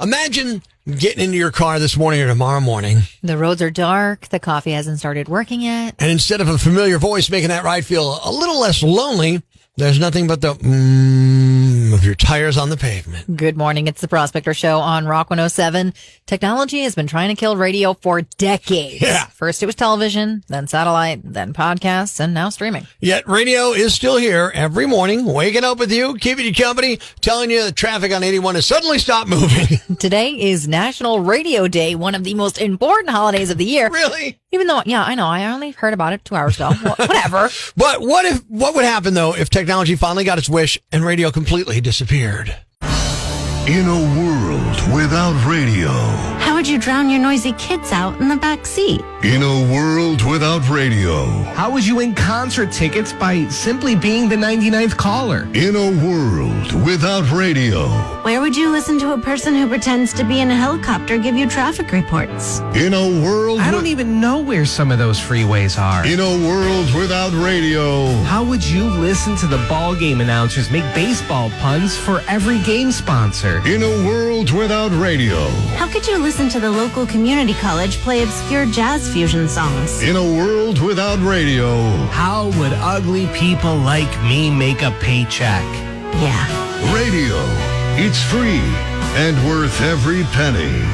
Imagine getting into your car this morning or tomorrow morning. The roads are dark. The coffee hasn't started working yet. And instead of a familiar voice making that ride feel a little less lonely, there's nothing but the of your tires on the pavement. Good morning. It's the Prospector Show on Rock 107. Technology has been trying to kill radio for decades. Yeah. First it was television, then satellite, then podcasts, and now streaming. Yet radio is still here every morning, waking up with you, keeping you company, telling you the traffic on 81 has suddenly stopped moving. Today is National Radio Day, one of the most important holidays of the year. Really? Even though, yeah, I know. I only heard about it 2 hours ago. Whatever. But what would happen, though, if technology finally got its wish and radio completely disappeared? In a world without radio. How would you drown your noisy kids out in the back seat? In a world without radio. How would you win concert tickets by simply being the 99th caller? In a world without radio. Where would you listen to a person who pretends to be in a helicopter give you traffic reports? In a world... I don't even know where some of those freeways are. In a world without radio. How would you listen to the ball game announcers make baseball puns for every game sponsor? In a world without radio. How could you listen to the local community college play obscure jazz fusion songs? In a world without radio. How would ugly people like me make a paycheck? Yeah. Radio. It's free and worth every penny.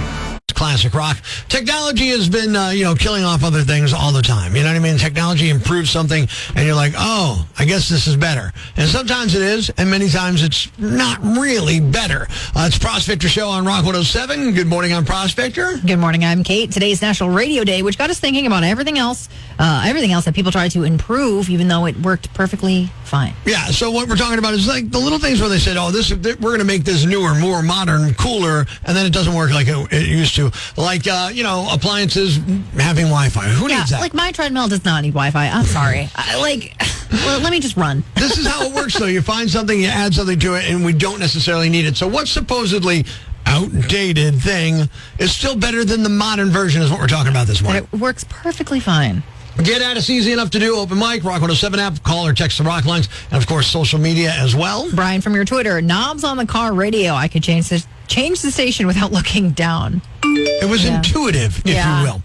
Classic rock. Technology has been, killing off other things all the time. You know what I mean? Technology improves something, and you're like, oh, I guess this is better. And sometimes it is, and many times it's not really better. It's Prospector Show on Rock 107. Good morning, I'm Prospector. Good morning, I'm Kate. Today's National Radio Day, which got us thinking about everything else that people try to improve, even though it worked perfectly fine. Yeah, so what we're talking about is like the little things where they said, we're going to make this newer, more modern, cooler, and then it doesn't work like it used to. Like, appliances having Wi-Fi. Who needs that? Like my treadmill does not need Wi-Fi. I'm sorry. Let me just run. This is how it works, though. You find something, you add something to it, and we don't necessarily need it. So what's supposedly outdated thing is still better than the modern version is what we're talking about this morning. It works perfectly fine. Get at us, easy enough to do. Open mic, Rock 107 app, call or text the Rock lines, and of course, social media as well. Brian from your Twitter, knobs on the car radio. I could change the station without looking down. It was intuitive, if you will.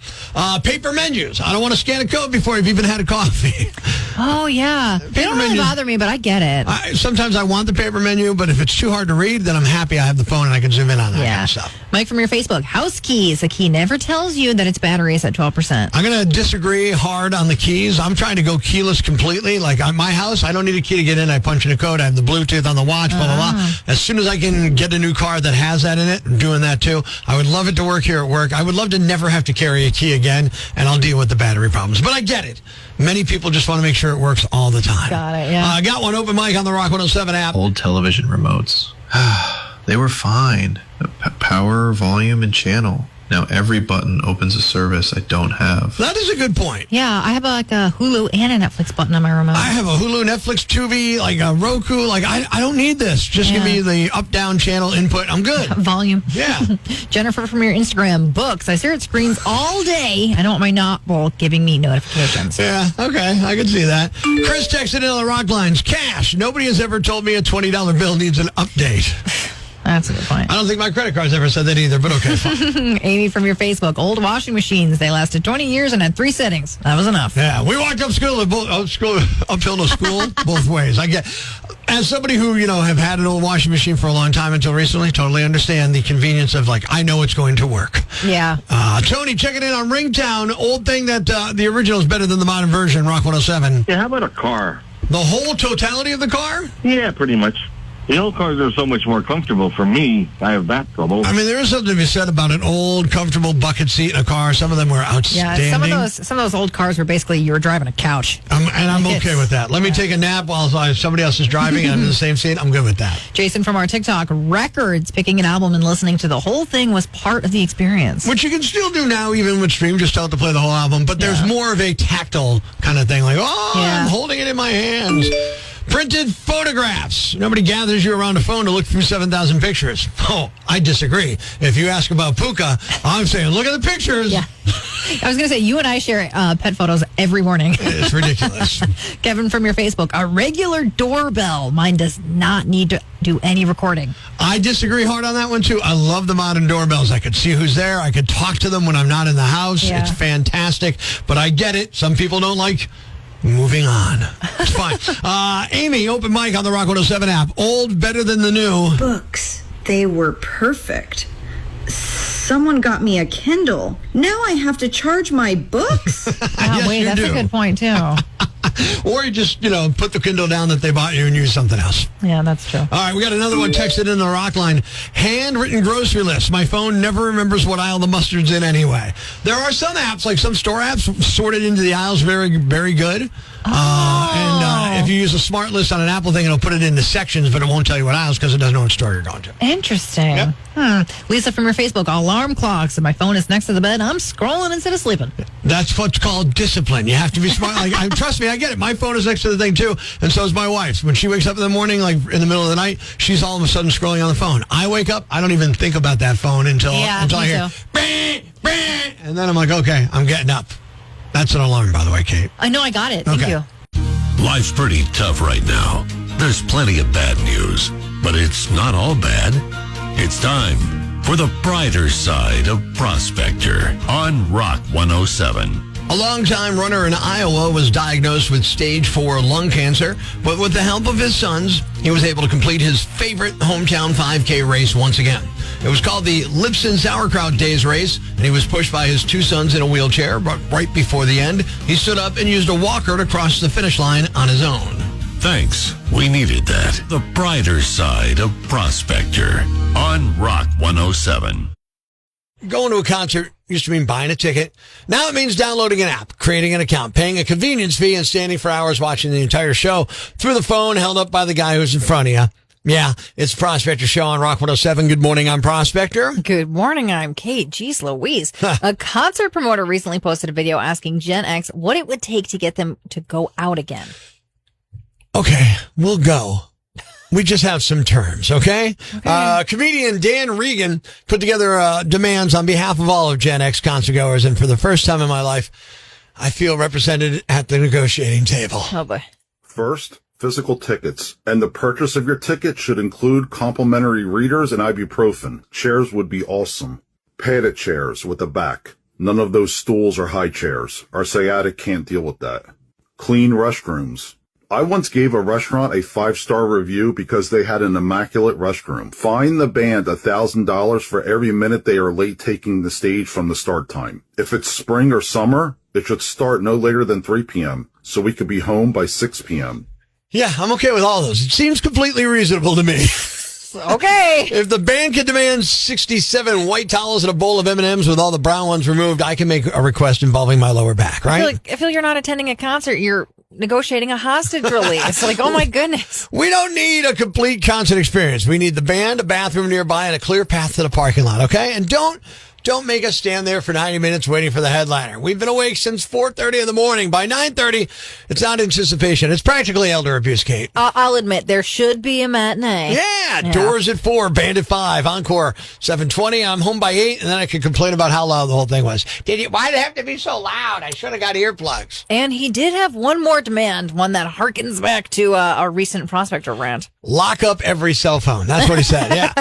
Paper menus. I don't want to scan a code before you've even had a coffee. Oh, yeah. They don't really bother me, but I get it. Sometimes I want the paper menu, but if it's too hard to read, then I'm happy I have the phone and I can zoom in on that kind of stuff. Mike from your Facebook, house keys. A key never tells you that its battery is at 12%. I'm going to disagree hard on the keys. I'm trying to go keyless completely. Like on my house, I don't need a key to get in. I punch in a code. I have the Bluetooth on the watch, blah, blah, blah. As soon as I can get a new car that has that in it, I'm doing that too. I would love it to work here at work. I would love to never have to carry a key again, and I'll deal with the battery problems. But I get it. Many people just want to make sure it works all the time. Got it, yeah. I got one open mic on the Rock 107 app. Old television remotes. They were fine. Power, volume, and channel. Now every button opens a service I don't have. That is a good point. Yeah, I have a Hulu and a Netflix button on my remote. I have a Hulu, Netflix, Tubi, like a Roku. Like I don't need this. Just give me the up-down channel input. I'm good. Volume. Yeah. Jennifer from your Instagram, books. I stare at screens all day. I don't want my knob giving me notifications. Yeah, okay. I can see that. Chris texted in on the Rock lines. Cash. Nobody has ever told me a $20 bill needs an update. That's a good point. I don't think my credit card's ever said that either, but okay, fine. Amy from your Facebook, old washing machines. They lasted 20 years and had 3 settings. That was enough. Yeah, we walked uphill to school both ways. I get, as somebody who, have had an old washing machine for a long time until recently, totally understand the convenience of, I know it's going to work. Yeah. Tony, checking in on Ringtown. Old thing that the original is better than the modern version, Rock 107. Yeah, how about a car? The whole totality of the car? Yeah, pretty much. The old cars are so much more comfortable for me. I have back trouble. I mean, there is something to be said about an old, comfortable bucket seat in a car. Some of them were outstanding. Yeah, some of those old cars were basically you were driving a couch. I'm okay with that. Let me take a nap while somebody else is driving and I'm in the same seat. I'm good with that. Jason from our TikTok, records, picking an album and listening to the whole thing was part of the experience. Which you can still do now, even with stream. Just tell it to play the whole album. But there's more of a tactile kind of thing. I'm holding it in my hands. Printed photographs. Nobody gathers you around a phone to look through 7,000 pictures. Oh, I disagree. If you ask about Puka, I'm saying, look at the pictures. Yeah. I was going to say, you and I share pet photos every morning. It's ridiculous. Kevin from your Facebook, a regular doorbell. Mine does not need to do any recording. I disagree hard on that one, too. I love the modern doorbells. I could see who's there. I could talk to them when I'm not in the house. Yeah. It's fantastic. But I get it. Some people don't like... Moving on. It's fine. Amy, open mic on the Rock 107 app. Old, better than the new. Books. They were perfect. Someone got me a Kindle. Now I have to charge my books? Yes, wait, you that's do. a good point, too. Or you just, put the Kindle down that they bought you and use something else. Yeah, that's true. All right, we got another one texted in the Rock line. Handwritten grocery list. My phone never remembers what aisle the mustard's in anyway. There are some apps, like some store apps, sorted into the aisles very, very good. And if you use a smart list on an Apple thing, it'll put it into sections, but it won't tell you what aisles because it doesn't know what store you're going to. Interesting. Yep. Lisa from your Facebook, alarm clocks. If my phone is next to the bed, I'm scrolling instead of sleeping. That's what's called discipline. You have to be smart. Trust me, I get it. My phone is next to the thing, too, and so is my wife's. When she wakes up in the morning, like in the middle of the night, she's all of a sudden scrolling on the phone. I wake up, I don't even think about that phone until I hear, "Bang, and then I'm like, okay, I'm getting up. That's an alarm, by the way, Kate. I know, I got it. Thank you. Life's pretty tough right now. There's plenty of bad news, but it's not all bad. It's time for the brighter side of Prospector on Rock 107. A longtime runner in Iowa was diagnosed with stage 4 lung cancer, but with the help of his sons, he was able to complete his favorite hometown 5K race once again. It was called the Lipson Sauerkraut Days race, and he was pushed by his 2 sons in a wheelchair, but right before the end, he stood up and used a walker to cross the finish line on his own. Thanks. We needed that. The brighter side of Prospector on Rock 107. Going to a concert used to mean buying a ticket. Now it means downloading an app, creating an account, paying a convenience fee, and standing for hours watching the entire show through the phone held up by the guy who's in front of you. Yeah, it's Prospector Show on Rock 107. Good morning, I'm Prospector. Good morning, I'm Kate. Jeez Louise. A concert promoter recently posted a video asking Gen X what it would take to get them to go out again. Okay, we'll go. We just have some terms, okay? Comedian Dan Regan put together demands on behalf of all of Gen X concert goers, and for the first time in my life, I feel represented at the negotiating table. Oh, boy. First, physical tickets, and the purchase of your ticket should include complimentary readers and ibuprofen. Chairs would be awesome. Padded chairs with a back. None of those stools are high chairs. Our sciatic can't deal with that. Clean restrooms. I once gave a restaurant a 5-star review because they had an immaculate restroom. Fine the band $1,000 for every minute they are late taking the stage from the start time. If it's spring or summer, it should start no later than 3 p.m. so we could be home by 6 p.m. Yeah, I'm okay with all those. It seems completely reasonable to me. Okay. If the band can demand 67 white towels and a bowl of M&Ms with all the brown ones removed, I can make a request involving my lower back, right? I feel you're not attending a concert. You're negotiating a hostage release. Like, oh my goodness. We don't need a complete concert experience. We need the band, a bathroom nearby, and a clear path to the parking lot, okay? And don't make us stand there for 90 minutes waiting for the headliner. We've been awake since 4:30 in the morning. By 9:30, it's not anticipation. It's practically elder abuse, Kate. I'll admit, there should be a matinee. Yeah, doors at 4, band at 5, encore 7:20. I'm home by 8, and then I can complain about how loud the whole thing was. Why'd it have to be so loud? I should have got earplugs. And he did have one more demand, one that harkens back to our recent Prospector rant. Lock up every cell phone. That's what he said. Yeah.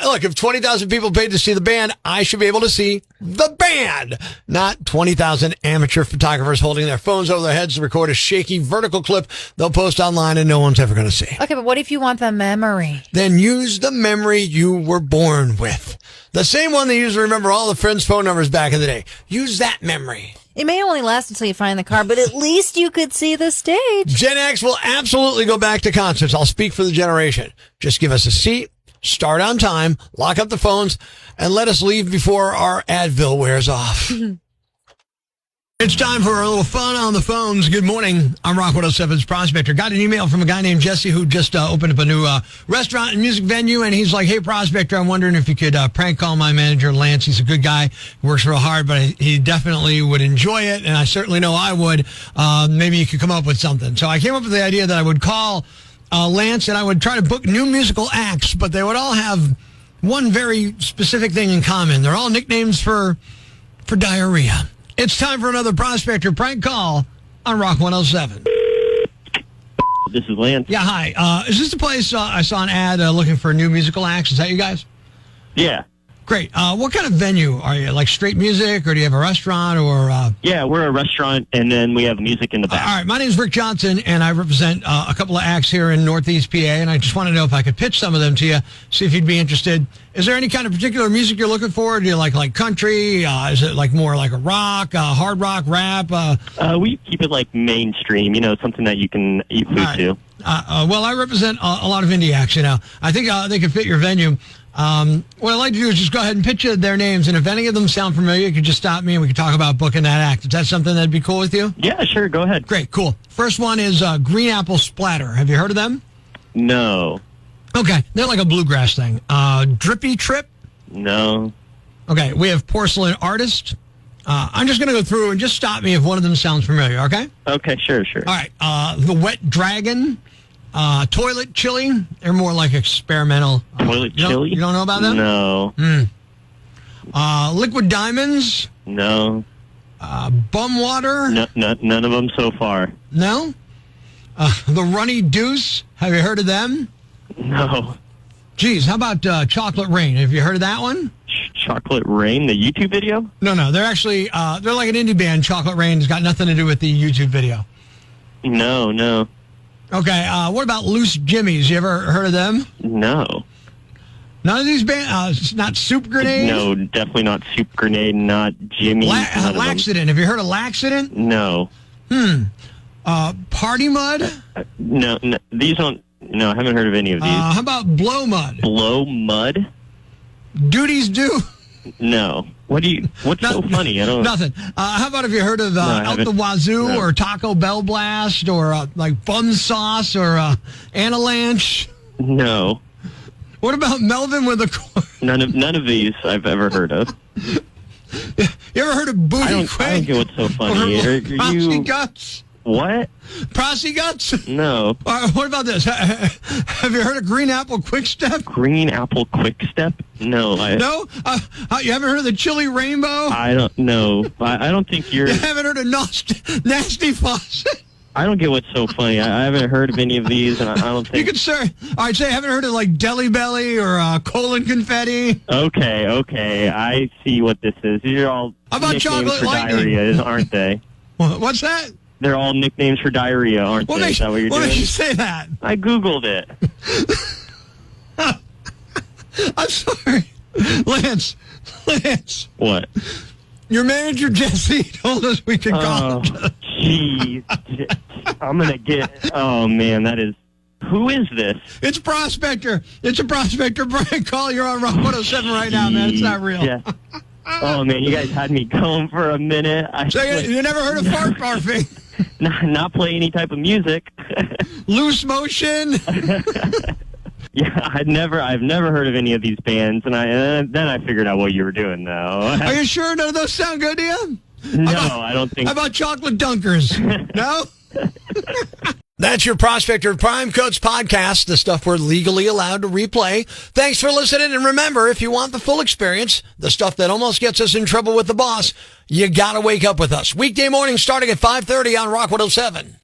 Look, if 20,000 people paid to see the band, I should be able to see the band, not 20,000 amateur photographers holding their phones over their heads to record a shaky vertical clip they'll post online and no one's ever going to see. Okay, but what if you want the memory? Then use the memory you were born with. The same one they used to remember all the friends' phone numbers back in the day. Use that memory. It may only last until you find the car, but at least you could see the stage. Gen X will absolutely go back to concerts. I'll speak for the generation. Just give us a seat, start on time, lock up the phones, and let us leave before our Advil wears off. It's time for a little fun on the phones. Good morning. I'm Rock 107's Prospector. Got an email from a guy named Jesse who just opened up a new restaurant and music venue, and he's like, hey, Prospector, I'm wondering if you could prank call my manager, Lance. He's a good guy, works real hard, but he definitely would enjoy it, and I certainly know I would. Maybe you could come up with something. So I came up with the idea that I would call Lance, and I would try to book new musical acts, but they would all have one very specific thing in common. They're all nicknames for diarrhea. It's time for another Prospector prank call on Rock 107. This is Lance. Yeah, hi. Is this the place I saw an ad looking for new musical acts? Is that you guys? Yeah. Great. What kind of venue are you? Like straight music, or do you have a restaurant? Or Yeah, we're a restaurant, and then we have music in the back. All right, my name is Rick Johnson, and I represent a couple of acts here in Northeast PA, and I just want to know if I could pitch some of them to you, see if you'd be interested. Is there any kind of particular music you're looking for? Do you like country? Is it like more like a rock, hard rock, rap? We keep it like mainstream, something that you can eat food to. Well, I represent a lot of indie acts, I think they could fit your venue. What I'd like to do is just go ahead and pitch you their names, and if any of them sound familiar, you could just stop me and we could talk about booking that act. Is that something that'd be cool with you? Yeah, sure. Go ahead. Great, cool. First one is Green Apple Splatter. Have you heard of them? No. Okay, they're like a bluegrass thing. Drippy Trip? No. Okay, we have Porcelain Artist. I'm just going to go through and just stop me if one of them sounds familiar, okay? Okay, sure. All right, The Wet Dragon. Toilet Chili. They're more like experimental. Toilet Chili? You don't know about them? No. Liquid Diamonds. No. Bum Water. No, none of them so far. No? The Runny Deuce. Have you heard of them? No. Geez, how about Chocolate Rain? Have you heard of that one? Chocolate Rain, the YouTube video? No. They're actually, they're like an indie band. Chocolate Rain has got nothing to do with the YouTube video. No. Okay, what about Loose Jimmies? You ever heard of them? No. None of these bands? Not Soup Grenade? No, definitely not Soup Grenade, not Jimmy. Laxident. Have you heard of Laxident? No. Party Mud? No, these don't. No, I haven't heard of any of these. How about Blow Mud? Blow Mud? Duties Due? No. What's so funny? I don't. Nothing. How about have you heard of Out the Wazoo or Taco Bell Blast or like Bun Sauce or Avalanche? No. What about Melvin with a None of these I've ever heard of. You ever heard of Booty I don't get what's so funny. Prosy Guts? What? Prosy Guts? No. What about this? Have you heard of Green Apple Quick Step? Green Apple Quick Step? No. No? You haven't heard of the Chili Rainbow? I don't know. I don't think you're... You haven't heard of Nasty Faucet? I don't get what's so funny. I haven't heard of any of these, and I don't think... You could say, all right, say I haven't heard of like Deli Belly or Colon Confetti. Okay. I see what this is. These are all How about nicknames for Lightning? diarrhea, aren't they? What's that? They're all nicknames for diarrhea, aren't they? Is that what you're doing? What makes you say that? I Googled it. I'm sorry. Lance. What? Your manager, Jesse, told us we could call him. Jeez. I'm going to get... Oh, man, that is... Who is this? It's Prospector. It's a Prospector prank call. You're on Rock 107 right now, man. It's not real. Yeah. Oh, man, you guys had me going for a minute. You never heard of fart barfing? Not play any type of music. Loose Motion? Yeah, I've never heard of any of these bands, and then I figured out what you were doing, though. Are you sure none of those sound good to you? No, I don't think. How about Chocolate Dunkers? No? That's your Prospector Prime Coats podcast, the stuff we're legally allowed to replay. Thanks for listening, and remember, if you want the full experience, the stuff that almost gets us in trouble with the boss, you gotta wake up with us. Weekday morning starting at 5:30 on Rock 107.